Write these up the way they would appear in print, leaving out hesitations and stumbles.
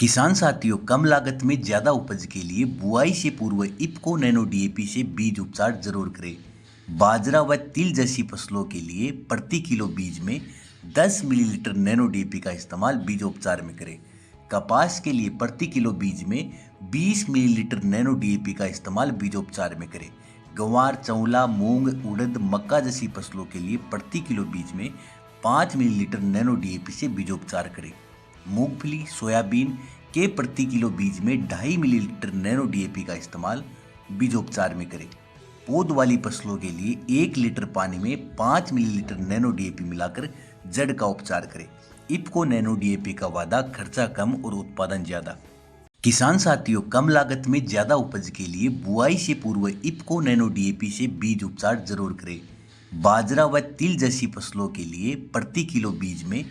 किसान साथियों, कम लागत में ज्यादा उपज के लिए बुआई से पूर्व इफ्को नैनो डीएपी से बीज उपचार जरूर करें। बाजरा व तिल जैसी फसलों के लिए प्रति किलो बीज में 10 मिलीलीटर नैनो डीएपी का इस्तेमाल बीज उपचार में करें। कपास के लिए प्रति किलो बीज में 20 मिलीलीटर नैनो डीएपी का इस्तेमाल बीजोपचार में करें। गंवार, चौला, मूंग, उड़द, मक्का जैसी फसलों के लिए प्रति किलो बीज में 5 मिलीलीटर नैनो डीएपी से बीजोपचार करें। मूंगफली, सोयाबीन के प्रति किलो बीज में 2.5 मिलीलीटर नैनो डीएपी का इस्तेमाल बीजोपचार में करें। पौध वाली फसलों के लिए 1 लीटर पानी में 5 मिलीलीटर नैनो डीएपी मिलाकर जड़ का उपचार करें। इफ्को नैनो डीएपी का वादा, खर्चा कम और उत्पादन ज्यादा। किसान साथियों, कम लागत में ज्यादा उपज के लिए बुआई से पूर्व इफ्को नैनो डीएपी से बीज उपचार जरूर करें। बाजरा व तिल जैसी फसलों के लिए प्रति किलो बीज में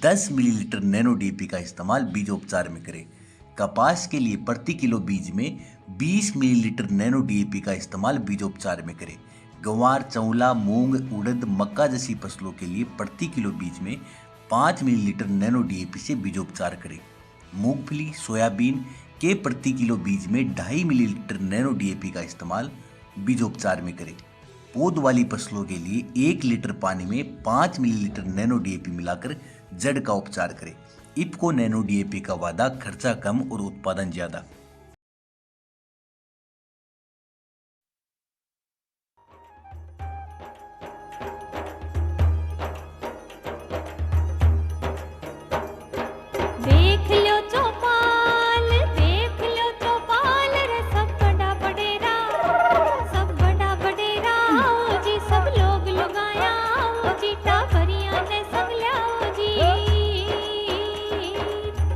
10 मिलीलीटर नैनो डीएपी का इस्तेमाल बीजोपचार में करें। कपास के लिए प्रति किलो बीज में 20 मिलीलीटर नैनो डीएपी का इस्तेमाल बीजोपचार में करें। गंवार, चौला, मूंग, उड़द, मक्का जैसी फसलों के लिए प्रति किलो बीज में 5 मिलीलीटर नैनो डीएपी से बीजोपचार करें। मूंगफली, सोयाबीन के प्रति किलो बीज में 2.5 मिलीलीटर नैनो डीएपी का इस्तेमाल बीजोपचार में करें। पौध वाली फसलों के लिए 1 लीटर पानी में 5 मिलीलीटर नैनो डीएपी मिलाकर जड़ का उपचार करें। इफ्को नैनो डीएपी का वादा, खर्चा कम और उत्पादन ज्यादा। देख लो चौपाल रे सब बड़ा बडेरा आओ जी, सब लोग लगाया आओ जी, टाबरिया ने संग लाओ जी।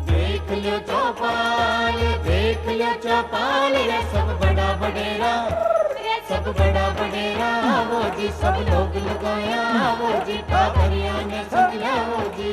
देख लो चौपाल रे सब बड़ा बडेरा आओ जी, सब लोग लगाया आओ जी, टाबरिया ने संग लाओ जी।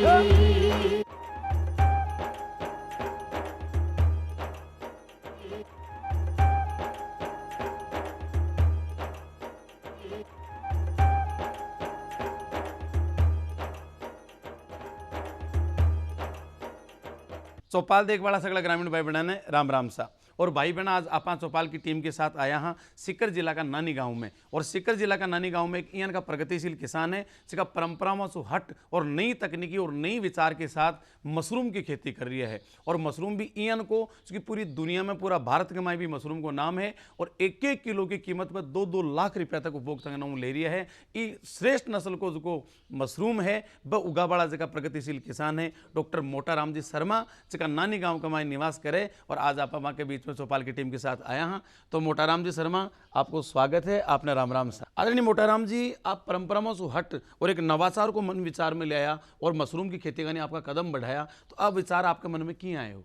चौपाल देख बड़ा सगला ग्रामीण भाई बहन ने राम राम सा। और भाई बहन, आज आप चौपाल की टीम के साथ आया हाँ सीकर जिला का नानी गांव में। और सीकर जिला का नानी गांव में एक इयन का प्रगतिशील किसान है जिसका परंपराओं से हट और नई तकनीकी और नई विचार के साथ मशरूम की खेती कर रही है। और मशरूम भी इयन को, क्योंकि पूरी दुनिया में, पूरा भारत के माए भी मशरूम को नाम है। और 1-1 किलो की कीमत पर 2-2 लाख रुपया तक उपभोक्ता ले रही है। ये श्रेष्ठ नस्ल को जो मशरूम है वह उगा बड़ा जगह प्रगतिशील किसान है डॉक्टर मोटाराम जी शर्मा, जिसका नानी गांव का माए निवास करे। और आज आप के बीच में चौपाल की टीम के साथ आया हाँ। तो मोटाराम जी शर्मा, आपको स्वागत है। आपने राम राम सा। आदरणीय मोटाराम जी, आप परंपराओं से हट और एक नवाचार को मन विचार में ले आया और मशरूम की खेती करने आपका कदम बढ़ाया। तो अब विचार आपके मन में क्यों आए हो?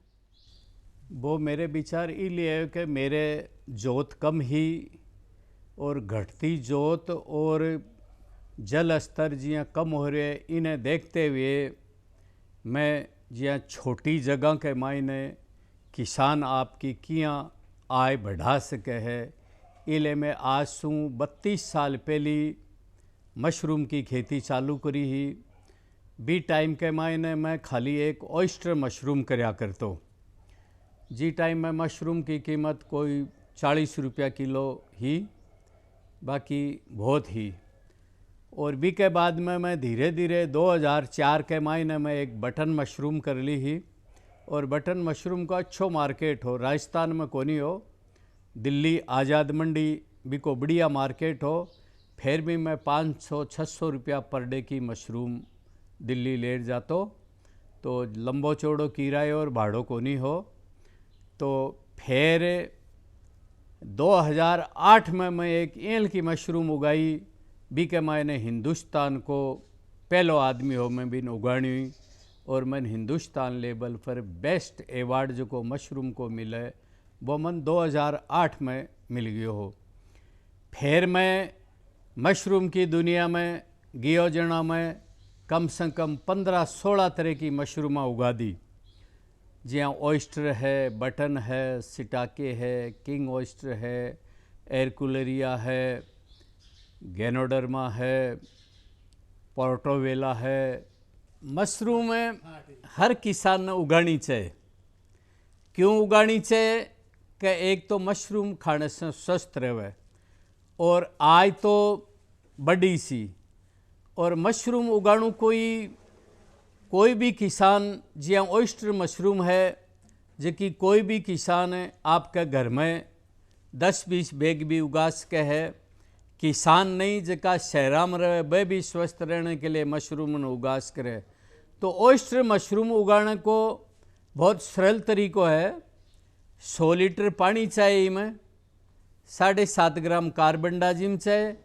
वो मेरे विचार इसलिए है कि मेरे जोत कम ही और घटती जोत और जल स्तर जियाँ कम हो रहे, इन्हें देखते हुए मैं जियाँ छोटी जगह के मायने किसान आपकी कियाँ आय बढ़ा सके है, इले में आज सू 32 साल पहली मशरूम की खेती चालू करी ही। बी टाइम के मायने मैं खाली एक ऑयस्टर मशरूम करया करतो। जी टाइम में मशरूम की कीमत कोई 40 रुपया किलो ही, बाकी बहुत ही। और बी के बाद में मैं धीरे धीरे 2004 के महीने में एक बटन मशरूम कर ली ही। और बटन मशरूम का अच्छो मार्केट हो, राजस्थान में कोनी हो, दिल्ली आज़ाद मंडी भी को बढ़िया मार्केट हो। फिर भी मैं 500-600 रुपया पर डे की मशरूम दिल्ली ले जातो, तो लंबो चौड़ो किराए और भाड़ो कोनी हो। तो फिर 2008 में मैं एक ईल की मशरूम उगाई, बी के मायने हिंदुस्तान को पहलो आदमी हो मैं भी उगानी हुई। और मैं हिंदुस्तान लेवल पर बेस्ट एवार्ड जो को मशरूम को मिले वो मन 2008 में मिल गयो हो। फिर मैं मशरूम की दुनिया में गियो जना में कम से कम 15-16 तरह की मशरूम उगा दी, जियाँ ऑयस्टर है, बटन है, सिटाके है, किंग ऑयस्टर है, एरकुलरिया है, गैनोडर्मा है, पोर्टोवेला है। मशरूम हर किसान ने उगानी चाहिए। क्यों उगानी चाहिए कि एक तो मशरूम खाने से स्वस्थ रहे और आय तो बड़ी सी, और मशरूम उगाणु कोई भी किसान जिया ऑयस्टर मशरूम है जी कोई भी किसान आपके घर में 10-20 बैग भी उगा सके है। किसान नहीं जका शहरा में रहे वह भी स्वस्थ रहने के लिए मशरूम उगा सके। तो ऑयस्टर मशरूम उगाने को बहुत सरल तरीको है। 100 लीटर पानी चाहिए, में 7.5 ग्राम कार्बन डाइजिम चाहिए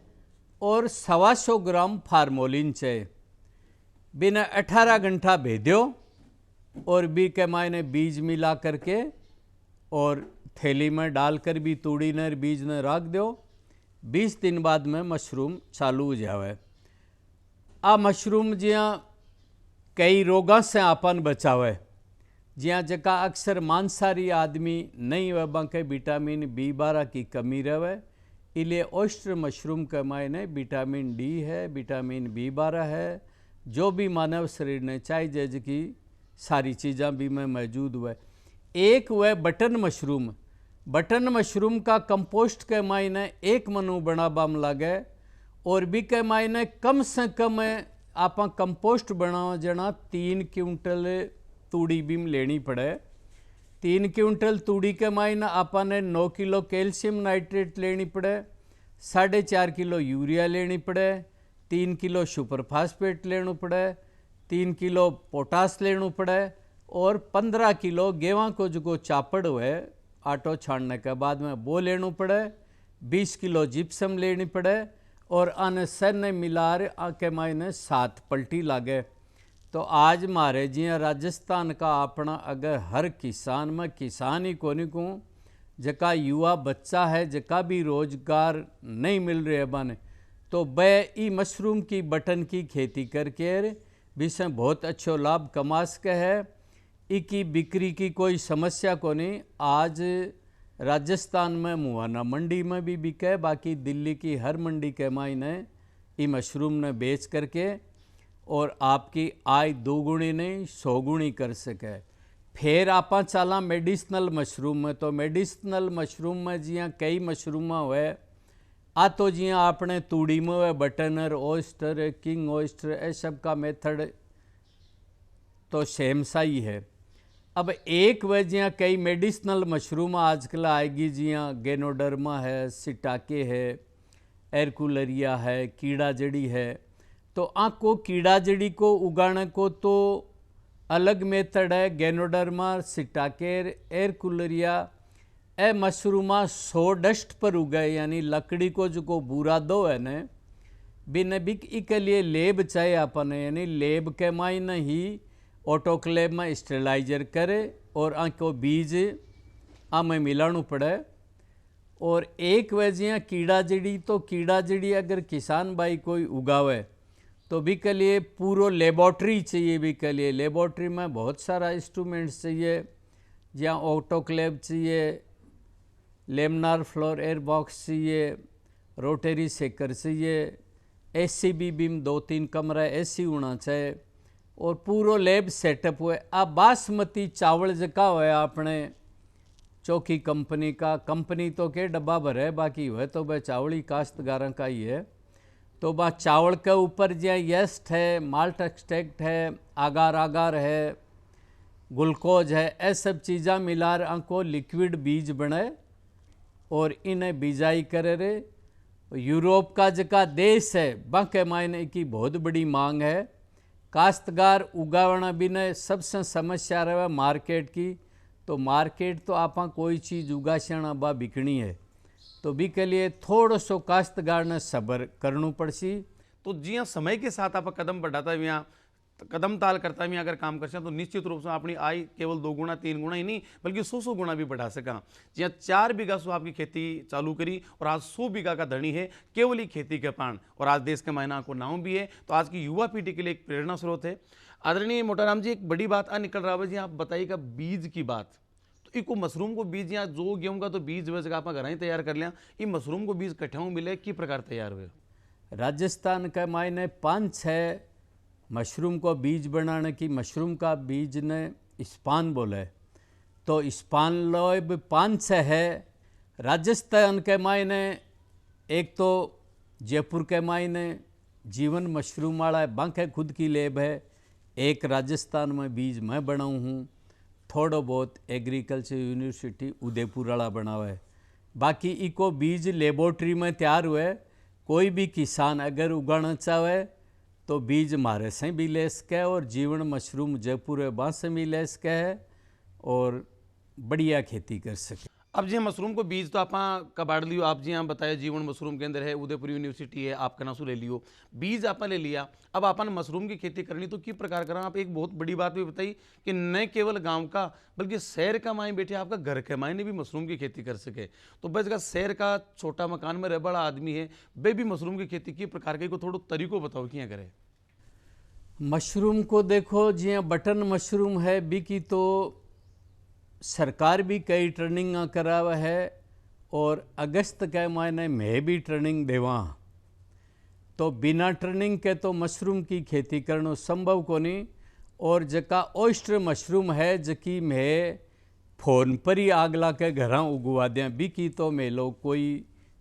और 125 ग्राम फार्मोलिन चाहिए। बिना 18 घंटा भेद्यो और बी के मायने बीज मिला करके और थैली में डालकर भी तूड़ी ने बीज ने रख दो। 20 दिन बाद में मशरूम चालू हो जावे। आ मशरूम जिया कई रोगों से आपन बचावे, जिया जका अक्सर मांसाहारी आदमी नहीं वह बांके विटामिन B12 की कमी रहे, इसलिए ऑयस्टर मशरूम के मायने विटामिन D है, विटामिन B12 है, जो भी मानव शरीर ने चाहिए जैसे सारी चीज़ां भी में मौजूद हुए। एक वह बटन मशरूम का कंपोस्ट के मायने एक मनु बनाबा में लगे और भी के मायने कम से कम आप कंपोस्ट बनाओ जना 3 क्विंटल तूड़ी भी लेनी पड़े। 3 क्विंटल तूड़ी के मायने आपने 9 किलो कैल्शियम नाइट्रेट लेनी पड़े, 4.5 किलो यूरिया लेनी पड़े, 3 किलो सुपर फास्फेट लेना पड़े, 3 किलो पोटास लेना पड़े और 15 किलो गेवा को जो चापड़ हुए आटो छानने के बाद में वो लेना पड़े, 20 किलो जिप्सम लेनी पड़े और अन सर मिलार के मायने 7 पलटी लागे। तो आज मारे जिया राजस्थान का अपना अगर हर किसान में किसान ही कोनी को जका युवा बच्चा है जका भी रोजगार नहीं मिल रहे बने, तो वह ई मशरूम की बटन की खेती करके भी से बहुत अच्छो लाभ कमा सके है। इकी बिक्री की कोई समस्या को नहीं। आज राजस्थान में मुहाना मंडी में भी बिके, बाकी दिल्ली की हर मंडी के मायने ई मशरूम ने बेच करके और आपकी आय 2 गुणी नहीं 100 गुणी कर सके। फिर आप चला मेडिसिनल मशरूम में, तो मेडिसिनल मशरूम में जिया कई मशरूम हुए आ, तो जिया आपने तूड़ी में हुए बटनर ऑयस्टर किंग ऑयस्टर ये सब का मेथड तो सेम सा ही है। अब एक वह जिया कई मेडिसिनल मशरूम आजकल आएगी, जिया गेनोडर्मा है, सिटाके है, एरकुलरिया है, कीड़ा जड़ी है। तो आपको कीड़ा जड़ी को उगाने को तो अलग मेथड है। गेनोडर्मा, सिटाकेर, एरकुलरिया ए मशरूमा सो डस्ट पर उगे, यानी लकड़ी को जो को बुरा दो है न बिन बिक के लिए लेब चाहिए अपन, यानी लेब के मायने ही ऑटोक्लेव में स्टेलाइजर करे और आंको बीज आमें मिलाणु पड़े। और एक वजह कीड़ा जड़ी, तो कीड़ा जड़ी अगर किसान भाई कोई उगावे तो भी के लिए पूरा लेबॉर्ट्री चाहिए। भी के लिए लेबॉर्ट्री में बहुत सारा इंस्ट्रूमेंट्स चाहिए, जहाँ ऑटोक्लेव चाहिए, लेमिनार फ्लोर एयर बॉक्स चाहिए, रोटरी सेकर चाहिए, एसी भी बीम 2-3 कमरा एसी होना चाहिए और पूरा लैब सेटअप हुए। अब बासमती चावल जका हुआ अपने चौकी कंपनी का, कंपनी तो के डब्बा भरे बाकी हुए तो वह चावल ही काश्तगारों का ही है। तो वह चावल के ऊपर जो येस्ट है, माल्ट एक्सट्रैक्ट है, आगार आगार है, ग्लूकोज है, ये सब चीज़ा मिलार को लिक्विड बीज बने और इन्हें बिजाई करे रे। यूरोप का जका देश है बाके मायने की बहुत बड़ी मांग है। काश्तगार उगावना भी ने सबसे समस्या रहे मार्केट की, तो मार्केट तो आप कोई चीज़ उगाशना बा बिकनी है, तो भी के लिए थोड़ो सो काश्तगार ने सब्र करना पड़सी। तो जिया समय के साथ आप कदम बढ़ाता है यहाँ कदम ताल करता है अगर काम कर तो निश्चित रूप से अपनी आय केवल 2 गुना 3 गुना ही नहीं बल्कि 100 गुना भी बढ़ा सका। जिया 4 बीघा सो आपकी खेती चालू करी और आज 100 बीघा का धनी है केवल ही खेती के पान, और आज देश के महीना को नाम भी है, तो आज की युवा पीढ़ी के लिए एक प्रेरणा स्रोत है। आदरणीय मोटाराम जी, एक बड़ी बात निकल रहा है जी, आप बताइएगा बीज की बात। तो इको मशरूम को बीज या जो गेहूं का तो बीज वैसे आप घर ही तैयार कर लिया, ये मशरूम को बीज कट्ठाऊ मिले कि प्रकार तैयार हुए? राजस्थान के मायने 5-6 मशरूम को बीज बनाने की, मशरूम का बीज ने स्पान बोले, तो स्पानलोब 500 है। राजस्थान के मायने एक तो जयपुर के मायने जीवन मशरूम वाला है, बांके खुद की लेब है। एक राजस्थान में बीज मैं बनाऊँ हूँ, थोड़ा बहुत एग्रीकल्चर यूनिवर्सिटी उदयपुर वाला बना हुआ है। बाकी इको बीज लेबोरेटरी में तैयार हुए। कोई भी किसान अगर उगाना चाहे तो बीज मारे से भी ले सके, और जीवन मशरूम जयपुर है वहाँ से भी ले सके है और बढ़िया खेती कर सके। अब जी मशरूम को बीज तो आप कबाड़ लियो, आप जी यहाँ बताया जीवन मशरूम के अंदर है, उदयपुर यूनिवर्सिटी है, आपका नासू ले लियो, बीज आप ले लिया। अब अपन मशरूम की खेती करनी तो किस प्रकार करा? आप एक बहुत बड़ी बात भी बताई कि न केवल गांव का बल्कि शहर का माई बैठे आपका घर के मायने भी मशरूम की खेती कर सके। तो बस का शहर का छोटा मकान में रह बड़ा आदमी है, वे भी मशरूम की खेती किस प्रकार के को थोड़ा तरीको बताओ क्या करे? मशरूम को देखो जिया बटन मशरूम है बी की तो सरकार भी कई ट्रेनिंग करावा है, और अगस्त के महीने में भी ट्रेनिंग देवा। तो बिना ट्रेनिंग के तो मशरूम की खेती करना संभव को नहीं। और जका ऑयस्टर मशरूम है जकी में फोन पर ही आगला के घर उगवा दें बी की तो मैं लोग कोई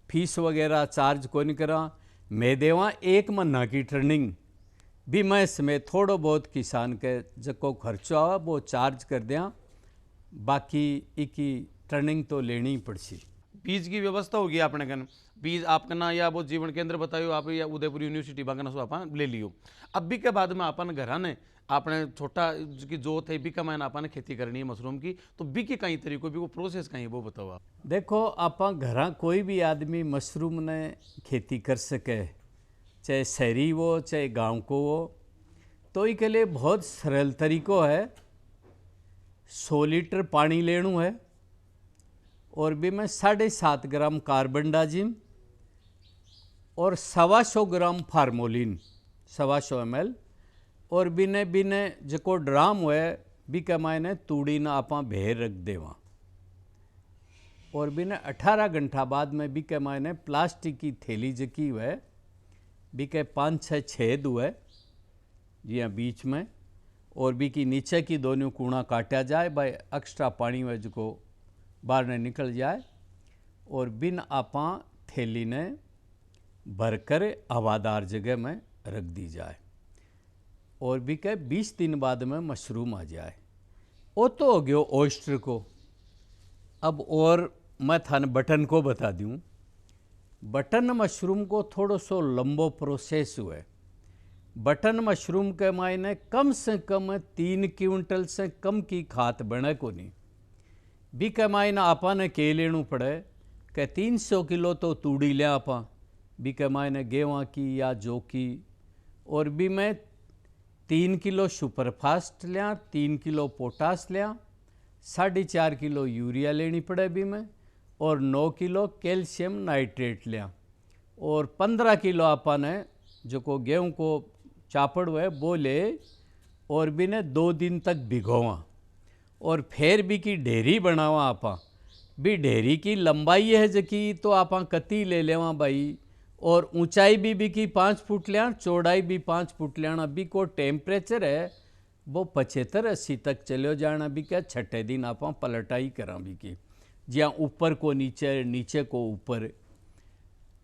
फीस वगैरह चार्ज को नहीं करा। मैं देवा 1 महीना की ट्रेनिंग भी, मैं इसमें थोड़ा बहुत किसान के जको खर्चो आवा वो चार्ज कर दिया, बाकी इकी ट्रेनिंग तो लेनी ही पड़सी। बीज की व्यवस्था होगी आपने कन, बीज आपका ना या वो जीवन केंद्र बतायो आप या उदयपुर यूनिवर्सिटी बागना सो आप ले लियो। अब भी के बाद में अपन घर ने आपने छोटा की जोत है बी का मैंने आपने खेती करनी है मशरूम की, तो बी के कई तरीकों भी वो प्रोसेस कहीं वो बताओ आप। देखो आप घर कोई भी आदमी मशरूम ने खेती कर सके, चाहे शहरी हो चाहे गांव को हो, तो इसके लिए बहुत सरल तरीको है। 100 लीटर पानी लेना है और भी में 7.5 ग्राम कार्बन डाजिम और 125 ग्राम फार्मोलिन 125 ml, और बिने बिने जको ड्राम है बी के मायने तूड़ी ना आपा भेर रख देवा, और बिने 18 घंटा बाद में बी के मायने प्लास्टिक की थैली जकी हुए बी के 5-6 छेद हुए जी बीच में, और बी की नीचे की दोनों कूणा काटा जाए भाई एक्स्ट्रा पानी में जो बाहर ने निकल जाए, और बिन आपा थैली ने भरकर हवादार जगह में रख दी जाए, और भी के 20 दिन बाद में मशरूम आ जाए। वो तो हो गयो ऑयस्टर को। अब और मैं थाने बटन को बता दूं, बटन मशरूम को थोड़ा सो लंबो प्रोसेस हुए। बटन मशरूम के मायने कम से कम 3 क्विंटल से कम की खाद बने को नहीं। बी के मायने आपा ने के लेना पड़े कि 300 किलो तो तूड़ी लिया आपा, बी के मायने गेवा की या जौ की, और भी में 3 किलो सुपरफास्ट लिया, 3 किलो पोटास लिया, 4.5 किलो यूरिया लेनी पड़े भी में, और 9 किलो कैल्शियम नाइट्रेट लिया, और 15 किलो आपा ने जो को गेहूँ को चापड़ हुए वो ले, और भी ने 2 दिन तक भिगोवा, और फिर भी की ढेरी बनावा आपा। भी ढेरी की लंबाई है जकी तो आपा कती ले लेवा भाई, और ऊंचाई भी की 5 फुट लिया, चौड़ाई भी 5 फुट लिया। अभी को टेम्परेचर है वो 75-80 तक चलो जाना भी क्या। छठे दिन आप पलटाई करा भी की, जहाँ ऊपर को नीचे, नीचे को ऊपर,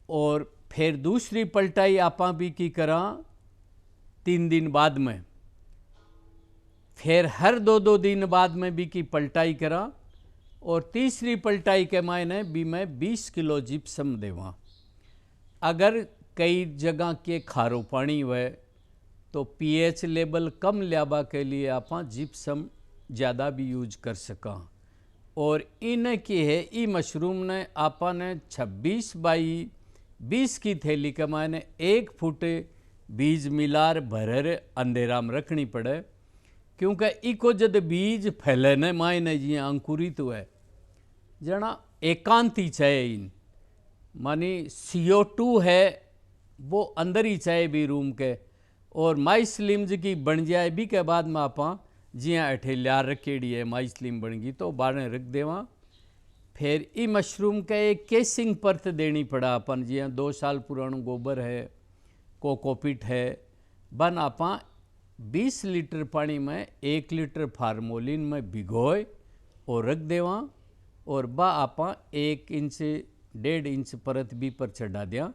और फिर दूसरी पलटाई आप भी की करा 3 दिन बाद में, फिर हर 2-2 दिन बाद में भी की पलटाई करा, और तीसरी पलटाई के मायने भी मैं 20 किलो जिप्सम देवा। अगर कई जगह के खारो पानी हुए तो पीएच लेवल कम लियाबा के लिए आप जिप्सम ज़्यादा भी यूज कर सका। और इन की है ई मशरूम ने आपा ने 26 बाई 20 की थैली के मायने 1 फुट बीज मिलार भरर अंधेरा में रखनी पड़े, क्योंकि इको जद बीज फैलने मायने जी अंकुरित हुए जना एकांती चाहिए इन, मानी CO2 है वो अंदर ही चाहिए भी रूम के, और माई स्लिम की बन जाए भी के बाद में आप जिया अठे लियार रखेड़ी है माई स्लिम बन गई तो बारह रख देवा। फिर ई मशरूम के एक केसिंग परत देनी पड़ा अपन, जिया 2 साल पुराना गोबर है, कोकोपिट है, बन आप 20 लीटर पानी में 1 लीटर फार्मोलिन में भिगोए और रख देवा और बा आपा 1 इंच 1.5 इंच परत भी पर चढ़ा दिया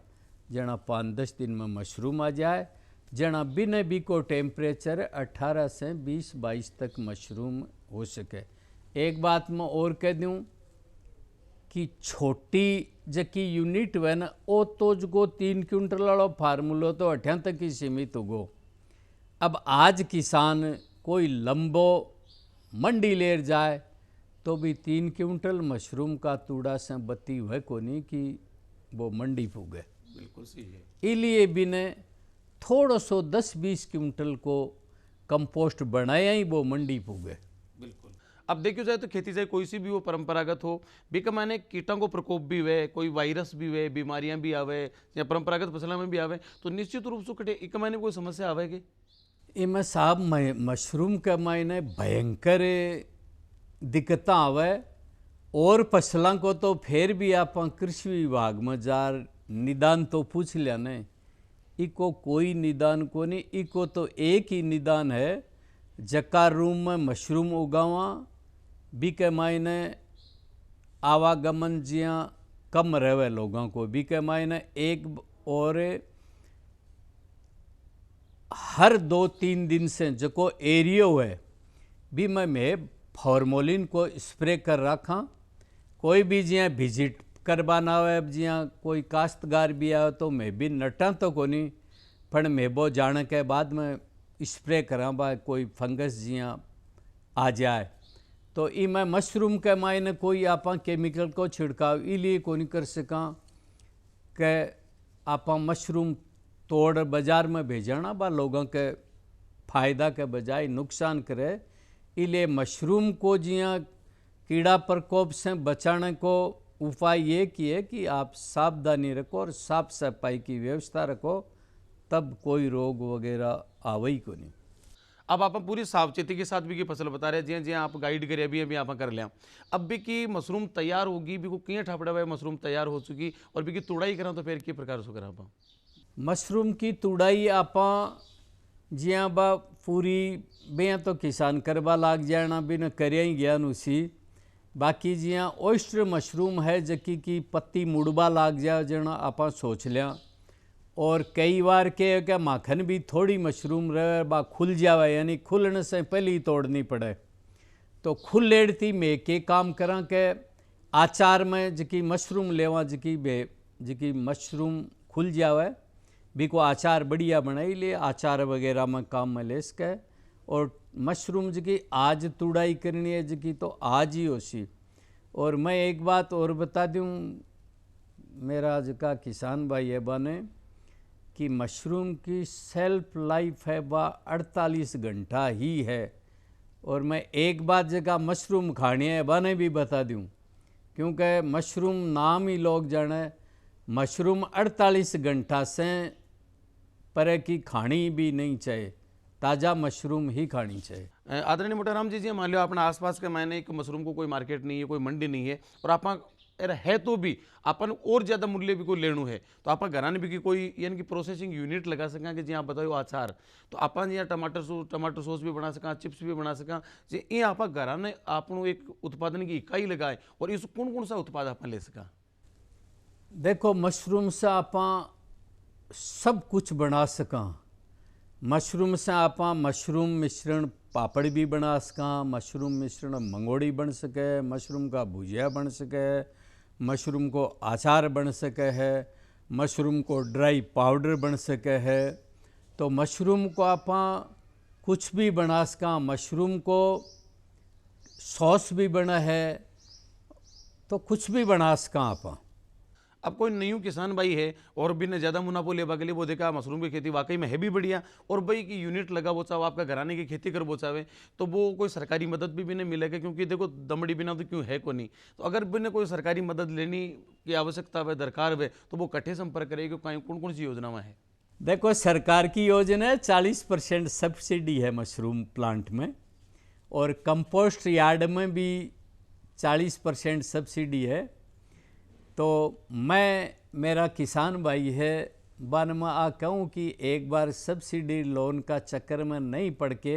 जना 5-10 दिन में मशरूम आ जाए। जना बिना भी को टेम्परेचर 18 से 20-22 तक मशरूम हो सके। एक बात मैं और कह दूँ कि छोटी जकी यूनिट वह ना वो तो जो 3 क्विंटल वाला फार्मूलो तो 8 तक ही सीमित होगो। अब आज किसान कोई लंबो मंडी लेर जाए तो भी 3 क्विंटल मशरूम का तूड़ा से बत्ती वह को नहीं कि वो मंडी पुगे। बिल्कुल सही है। इसलिए भी ने थोड़ा सो 10-20 क्विंटल को कंपोस्ट बनाया ही वो मंडी पुगे। बिल्कुल। अब देखियो जाए तो खेती जाए कोई सी भी वो परंपरागत हो भी का माने कीटों को प्रकोप भी हुए, कोई वायरस भी हुए, बीमारियां भी आवे या परंपरागत फसलों में भी आवे तो निश्चित रूप से कटे एक माने कोई समस्या आवेगी। इमें साहब मशरूम के मायने भयंकर दिक्कत आवे और फसलों को तो फिर भी आप कृषि विभाग में जार निदान तो पूछ लिया ने, इको कोई निदान को नहीं। इको तो एक ही निदान है जका रूम में मशरूम उगावा बी के मायने आवागमन जिया कम रहे लोगों को बी के मायने एक और हर 2-3 दिन से जो एरियो है भी मैं फॉर्मोलिन को स्प्रे कर रखा। कोई भी जिया विजिट करवाना हो जिया कोई काश्तगार भी आए तो मैं भी नटा तो को नहीं पर मैं वो जाने के बाद में स्प्रे करा बा कोई फंगस जिया आ जाए तो ई मैं मशरूम के मायने कोई आप केमिकल को छिड़काव इसलिए को नहीं कर सका कि आप मशरूम तोड़ बाजार में भेजना बा लोगों के फायदा के बजाय नुकसान करे। इसलिए मशरूम को जिया कीड़ा प्रकोप से बचाने को उपाय ये किए कि आप सावधानी रखो और साफ सफाई की व्यवस्था रखो तब कोई रोग वगैरह आवे ही को नहीं। अब आप पूरी सावचेती के साथ भी की फसल बता रहे हैं जी आप गाइड करें अभी आप कर लिया। अब भी की मशरूम तैयार होगी भी को किए ठापड़ा हुआ मशरूम तैयार हो चुकी और भी की तुड़ाई करा तो फिर के प्रकार से करा मशरूम की तुड़ाई आप जिया बा पूरी बेया तो किसान करवा लाग जाना भी न कर ही गया उसी। बाकी जिया ओइस्टर मशरूम है जकी की पत्ती मुड़बा लाग जाए जना आप सोच लिया और कई बार के क्या माखन भी थोड़ी मशरूम रहे बा खुल जावे यानी खुलने से पहले ही तोड़नी पड़े तो खुल लेड़ती मैं के काम करा के आचार में जकी मशरूम लेवा जकी मशरूम खुल जावे भी को आचार बढ़िया बनाई ले आचार वगैरह में काम में ले सके। और मशरूम जकी आज तुड़ाई करनी है जकी तो आज ही होसी। और मैं एक बात और बता दूं मेरा जका किसान भाई है बने कि मशरूम की सेल्फ लाइफ है बा 48 घंटा ही है। और मैं एक बात जगह मशरूम खानी है बने भी बता दूं क्योंकि मशरूम नाम ही लोग जाने मशरूम 48 घंटा से पर की खानी भी नहीं चाहिए, ताज़ा मशरूम ही खानी चाहिए। आदरणीय मोटाराम जी मान लो अपने आसपास के मायने एक मशरूम को कोई मार्केट नहीं है, कोई मंडी नहीं है और आप है तो भी अपन और ज़्यादा मूल्य भी कोई लेणु है तो आप घराने भी की कोई यानी कि प्रोसेसिंग यूनिट लगा सकें कि जी आप बताओ आचार तो आप यहाँ टमाटर सॉस भी बना सकें, चिप्स भी बना सकें जी ये आप घराने आप एक उत्पादन की इकाई लगाए और इस कौन सा उत्पाद आप ले सकें। देखो मशरूम से आप सब कुछ बना सका। मशरूम से आप मशरूम मिश्रण पापड़ भी बना सका, मशरूम मिश्रण मंगोड़ी बन सके, मशरूम का भुजिया बन सके, मशरूम को अचार बन सके है, मशरूम को ड्राई पाउडर बन सके है। तो मशरूम को आप कुछ भी बना सका। मशरूम को सॉस भी बना है तो कुछ भी बना सका आप। अब कोई न्यू किसान भाई है और भी ने ज़्यादा मुनाफा लेवा के लिए वो देखा मशरूम की खेती वाकई में है भी बढ़िया और भाई की यूनिट लगा वो चाहे आपका घराने की खेती कर वो चाहे तो वो कोई सरकारी मदद भी नहीं मिलेगा क्योंकि देखो दमड़ी बिना तो क्यों है को नहीं। तो अगर भी कोई सरकारी मदद लेने की आवश्यकता है दरकार है तो वो कट्ठे संपर्क करेगी कौन कौन सी योजना है। देखो सरकार की योजना 40% सब्सिडी है मशरूम प्लांट में और कंपोस्ट यार्ड में भी 40% सब्सिडी है। तो मैं मेरा किसान भाई है बन में कहूँ कि एक बार सब्सिडी लोन का चक्कर में नहीं पड़ के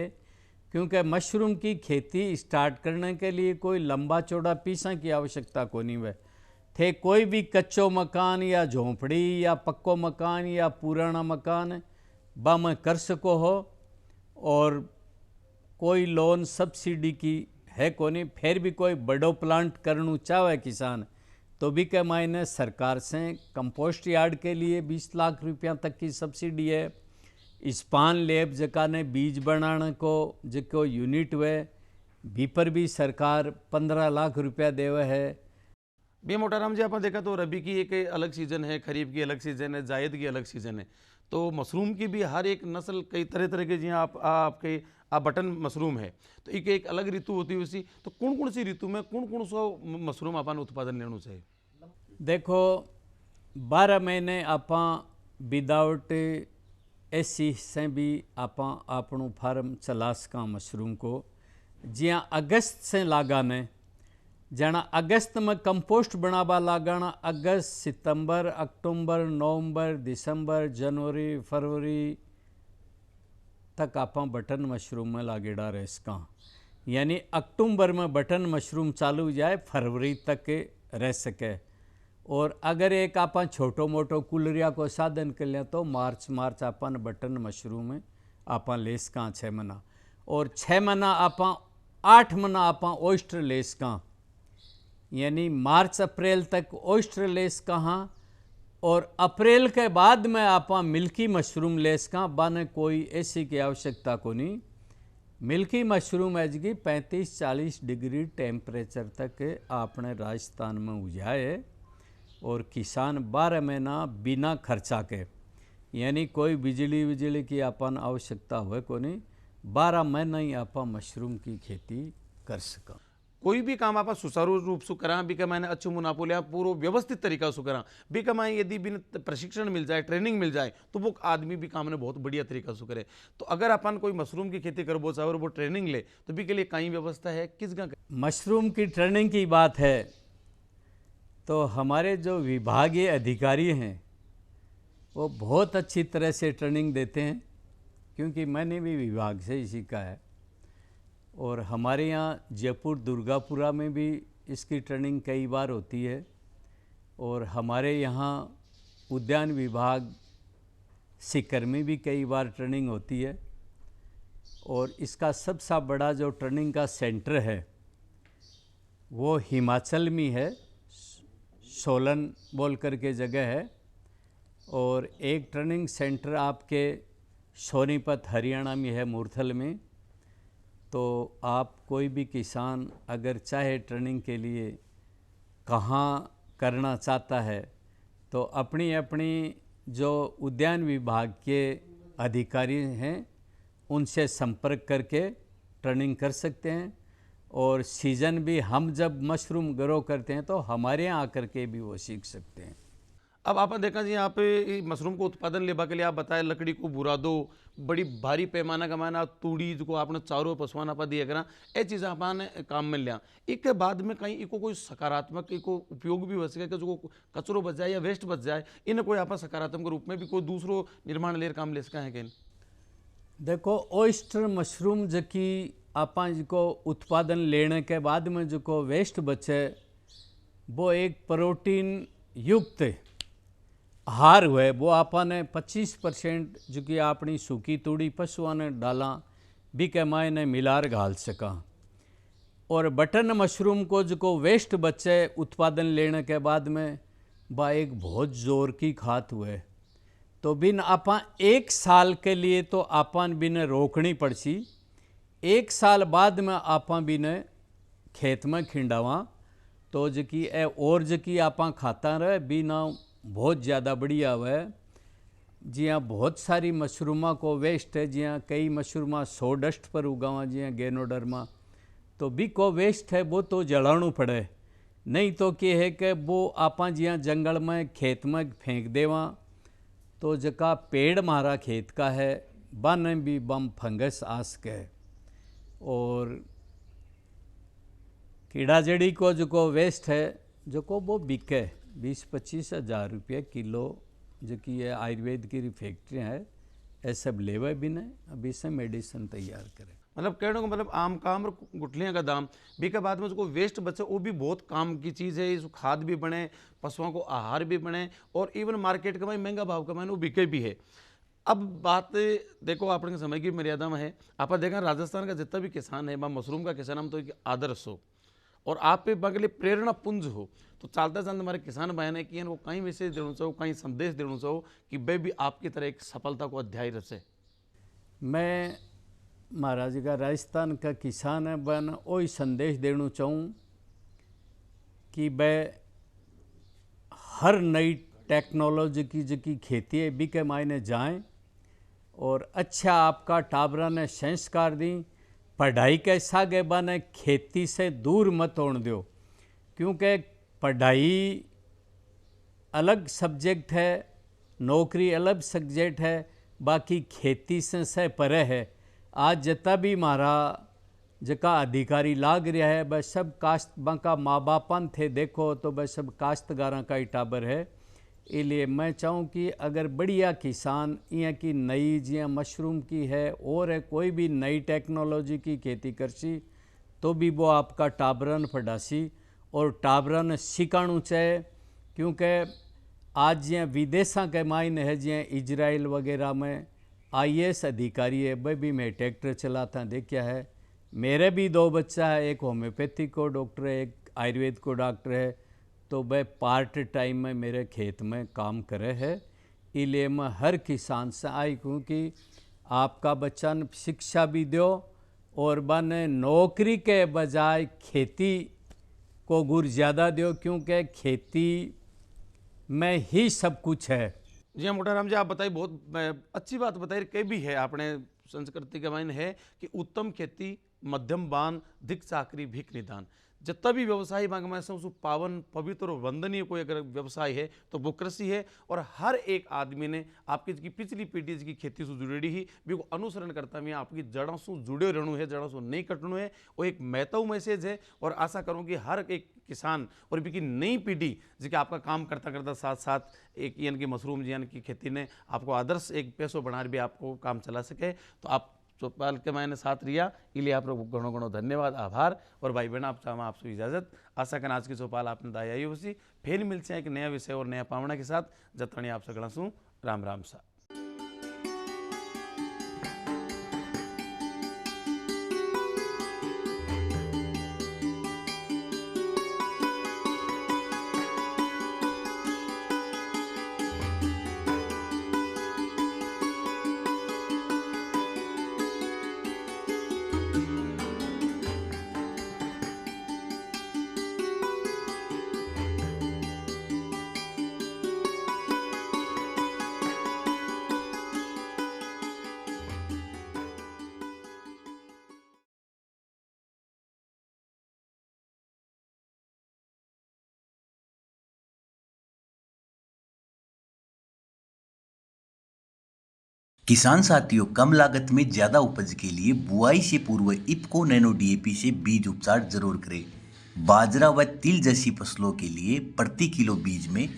क्योंकि मशरूम की खेती स्टार्ट करने के लिए कोई लंबा चौड़ा पीसा की आवश्यकता को नहीं है। थे कोई भी कच्चो मकान या झोंपड़ी या पक्को मकान या पुराना मकान बा में कर सको हो, और कोई लोन सब्सिडी की है को नहीं। फिर भी कोई बड़ो प्लांट करना चाहे किसान तो भी के मायने सरकार से कंपोस्ट यार्ड के लिए 20 लाख रुपया तक की सब्सिडी है। इस्पान लैब जका ने बीज बनाने को जो यूनिट हुए भी पर भी सरकार 15 लाख रुपया देवे है। बी मोटाराम जी, आप देखा तो रबी की एक अलग सीज़न है, खरीफ की अलग सीज़न है, जायद की अलग सीज़न है, तो मशरूम की भी हर एक नस्ल कई तरह तरह के, जी आपके बटन मशरूम है तो एक अलग ऋतु होती है उसी, तो कौन सी ऋतु में कौन सा मशरूम अपन उत्पादन लेना चाहिए? देखो 12 महीने आप विदाउट एसी से भी आप फार्म चला सका मशरूम को। जिया अगस्त से लगाने जाना, अगस्त में कंपोस्ट बनावा लगाना, अगस्त सितंबर अक्टूबर नवंबर दिसंबर जनवरी फरवरी तक आप बटन मशरूम में लागेड़ा रह सका। यानी अक्टूबर में बटन मशरूम चालू जाए फरवरी तक रह सके। और अगर एक आप छोटो मोटो कुलरिया को साधन कर लिया तो मार्च अपन बटन मशरूम में आप ले सका 6 महीना, और 6 महीना आप 8 महीना आप ओइस्टर ले सका। यानी मार्च अप्रैल तक ओइस्टर ले सका, और अप्रैल के बाद में आप मिल्की मशरूम ले सका। बाने कोई ऐसी की आवश्यकता को नहीं। मिल्की मशरूम है जी 35-40 डिग्री टेम्परेचर तक आपने राजस्थान में उजाए, और किसान 12 महीना बिना खर्चा के, यानी कोई बिजली की अपन आवश्यकता हुए को नहीं, 12 महीना ही आप मशरूम की खेती कर सका। कोई भी काम आप सुचारू रूप से करा भी कमाने अच्छे मुनाफो लिया पूरा व्यवस्थित तरीका से करा भी कमाए, यदि बिन प्रशिक्षण मिल जाए ट्रेनिंग मिल जाए तो वो आदमी भी काम ने बहुत बढ़िया तरीका से करे। तो अगर अपन कोई मशरूम की खेती करबो चाहे और वो ट्रेनिंग ले तो भी के लिए कई व्यवस्था है किस का? मशरूम की ट्रेनिंग की बात है तो हमारे जो विभागीय अधिकारी हैं वो बहुत अच्छी तरह से ट्रेनिंग देते हैं, क्योंकि मैंने भी विभाग से ही सीखा है। और हमारे यहाँ जयपुर दुर्गापुरा में भी इसकी ट्रेनिंग कई बार होती है, और हमारे यहाँ उद्यान विभाग सीकर में भी कई बार ट्रेनिंग होती है। और इसका सबसे बड़ा जो ट्रेनिंग का सेंटर है वो हिमाचल में है, सोलन बोल कर के जगह है। और एक ट्रेनिंग सेंटर आपके सोनीपत हरियाणा में है, मूर्थल में। तो आप कोई भी किसान अगर चाहे ट्रेनिंग के लिए कहाँ करना चाहता है तो अपनी अपनी जो उद्यान विभाग के अधिकारी हैं उनसे संपर्क करके ट्रेनिंग कर सकते हैं। और सीज़न भी हम जब मशरूम ग्रो करते हैं तो हमारे यहाँ आकर के भी वो सीख सकते हैं। अब आपने देखा जी यहाँ पे मशरूम को उत्पादन लेबा के लिए आप बताए लकड़ी को बुरा दो, बड़ी भारी पैमाना कमाना, तूड़ी जो आपने चारों पशुआना पर दिया करा, ये चीज़ आपने काम में लिया। एक बाद में कहीं इको कोई सकारात्मक इको उपयोग भी हो सके कि जो कचरो बच जाए या वेस्ट बच जाए, इन्हें कोई आप सकारात्मक रूप में भी कोई दूसरो निर्माण लेर काम ले सका है कहीं? देखो ओइस्टर मशरूम जो कि आप जो उत्पादन लेने के बाद में जो वेस्ट बचे वो एक प्रोटीन युक्त आहार हुए, वो आपने 25% जो कि अपनी सूखी तूड़ी पशुओं ने डाला भी के मायने मिलार घाल सका। और बटन मशरूम को जो वेस्ट बचे उत्पादन लेने के बाद में बा एक बहुत जोर की खात हुए। तो बिन आपा 1 साल के लिए तो आपन बिन रोकनी पड़सी, 1 साल बाद में आपा बिन खेत में खिंडावा तो जो कि और जो कि आपा खाता रहे बिना बहुत ज़्यादा बढ़िया हुआ। जिया बहुत सारी मशरूमा को वेस्ट है, जिया कई मशरूमा सो डस्ट पर उगावा, जिया गेनोडर्मा, तो भी को वेस्ट है वो तो जलाणु पड़े। नहीं तो क्या है कि वो आपा जिया जंगल में खेत में फेंक देवा तो जका पेड़ मारा खेत का है बन भी बम फंगस आ सके। और कीड़ा जड़ी को जो वेस्ट है जो को वो बिके 20-25 हज़ार रुपये किलो, जो कि ये आयुर्वेद की फैक्ट्रियाँ है, ये सब लेवे भी नहीं, अभी से मेडिसिन तैयार करें। मतलब कहने को मतलब आम काम और गुठलियाँ का दाम भी के बाद में उसको वेस्ट बचे, वो भी बहुत काम की चीज़ है। इस खाद भी बने, पशुओं को आहार भी बने, और इवन मार्केट का महंगा भाव का वो बिके भी है। अब बात देखो अपने समय की मर्यादा में है। आप देखा राजस्थान का जितना भी किसान है, मशरूम का किसान हम तो एक आदर्श हो और आप पे बगले प्रेरणा पुंज हो। तो चलते चलते हमारे किसान भाई ने कि वो कहीं मैसेज देना चाहो, कहीं संदेश देना चाहो कि वे भी आपकी तरह एक सफलता को अध्याय रचे। मैं महाराज का राजस्थान का किसान है बन वही संदेश देना चाहूँ कि वह हर नई टेक्नोलॉजी की जो खेती है बी के मायने जाएं और अच्छा आपका टाबरा ने संस्कार दी। पढ़ाई के सागे बने खेती से दूर मत होने दो, क्योंकि पढ़ाई अलग सब्जेक्ट है, नौकरी अलग सब्जेक्ट है, बाकी खेती से परे है। आज जितना भी हमारा जका अधिकारी लाग रहा है वह सब काश्त का माँ बापन थे, देखो तो वह सब काश्तगारा का ही टाबर है। इसलिए मैं चाहूँ कि अगर बढ़िया किसान यहाँ की नई जिया मशरूम की है और है कोई भी नई टेक्नोलॉजी की खेती करसी तो भी वो आपका टाबरन फडासी और टाबरन सिखाणु चाहे। क्योंकि आज जिया विदेशा के मायने है जिया इजराइल वगैरह में IAS अधिकारी है, वह भी मैं ट्रैक्टर चलाता देखा है। मेरे भी 2 बच्चा है, एक होम्योपैथिक को डॉक्टर है, एक आयुर्वेद को डॉक्टर है, तो वह पार्ट टाइम में मेरे खेत में काम करे है। इसलिए मैं हर किसान से आई कहूँ कि आपका बच्चा शिक्षा भी दो और बन नौकरी के बजाय खेती को गुर ज़्यादा दो, क्योंकि खेती में ही सब कुछ है। जी हाँ मोटाराम जी, आप बताइए, बहुत अच्छी बात बताई। कई भी है अपने संस्कृति के मायने है कि उत्तम खेती, मध्यम बान, दिक चाकरी, भीख निदान। जितना भी व्यवसाय मांग में सबसे पावन, पवित्र और वंदनीय कोई अगर व्यवसाय है तो वो कृषि है। और हर एक आदमी ने आपकी जिसकी पिछली पीढ़ी जिसकी खेती से जुड़ी ही भी को अनुसरण करता है, आपकी जड़ों से जुड़े रहना है, जड़ों से नहीं कटना है। वो एक महत्व मैसेज है और आशा करूँ कि हर एक किसान और भी की नई पीढ़ी जिसके आपका काम करता करता साथ साथ एक यानी कि मशरूम यानी कि खेती ने आपको आदर्श एक पैसों बढ़ा भी आपको काम चला सके। तो आप चौपाल के मैंने साथ रिया, इसलिए आप लोग घणो घणो धन्यवाद, आभार। और भाई बहन आप चाहूँ आपसे इजाजत। आशा करना आज की चौपाल आपने दाई आई होसी। फिर मिलते हैं एक नया विषय और नया पावना के साथ। जतनी आप सगड़ा सू राम राम सा। किसान साथियों, कम लागत में ज़्यादा उपज के लिए बुआई से पूर्व इफ्को नैनो DAP से बीज उपचार जरूर करें। बाजरा व तिल जैसी फसलों के लिए प्रति किलो बीज में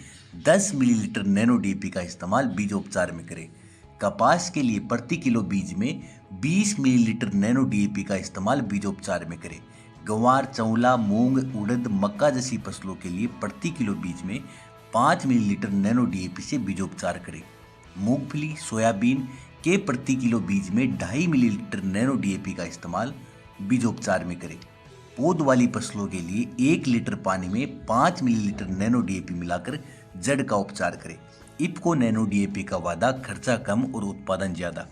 10 मिलीलीटर नैनो DAP का इस्तेमाल बीजोपचार में करें। कपास के लिए प्रति किलो बीज में 20 मिलीलीटर नैनो DAP का इस्तेमाल बीजोपचार में करें। गंवार, चौला, मूंग, उड़द, मक्का जैसी फसलों के लिए प्रति किलो बीज में 5 मिलीलीटर नैनो DAP से बीजोपचार करें। मूंगफली, सोयाबीन के प्रति किलो बीज में 2.5 मिलीलीटर नैनो DAP का इस्तेमाल बीजोपचार में करें। पौध वाली फसलों के लिए 1 लीटर पानी में 5 मिलीलीटर नैनो DAP मिलाकर जड़ का उपचार करें। इफ्को नैनो DAP का वादा, खर्चा कम और उत्पादन ज़्यादा।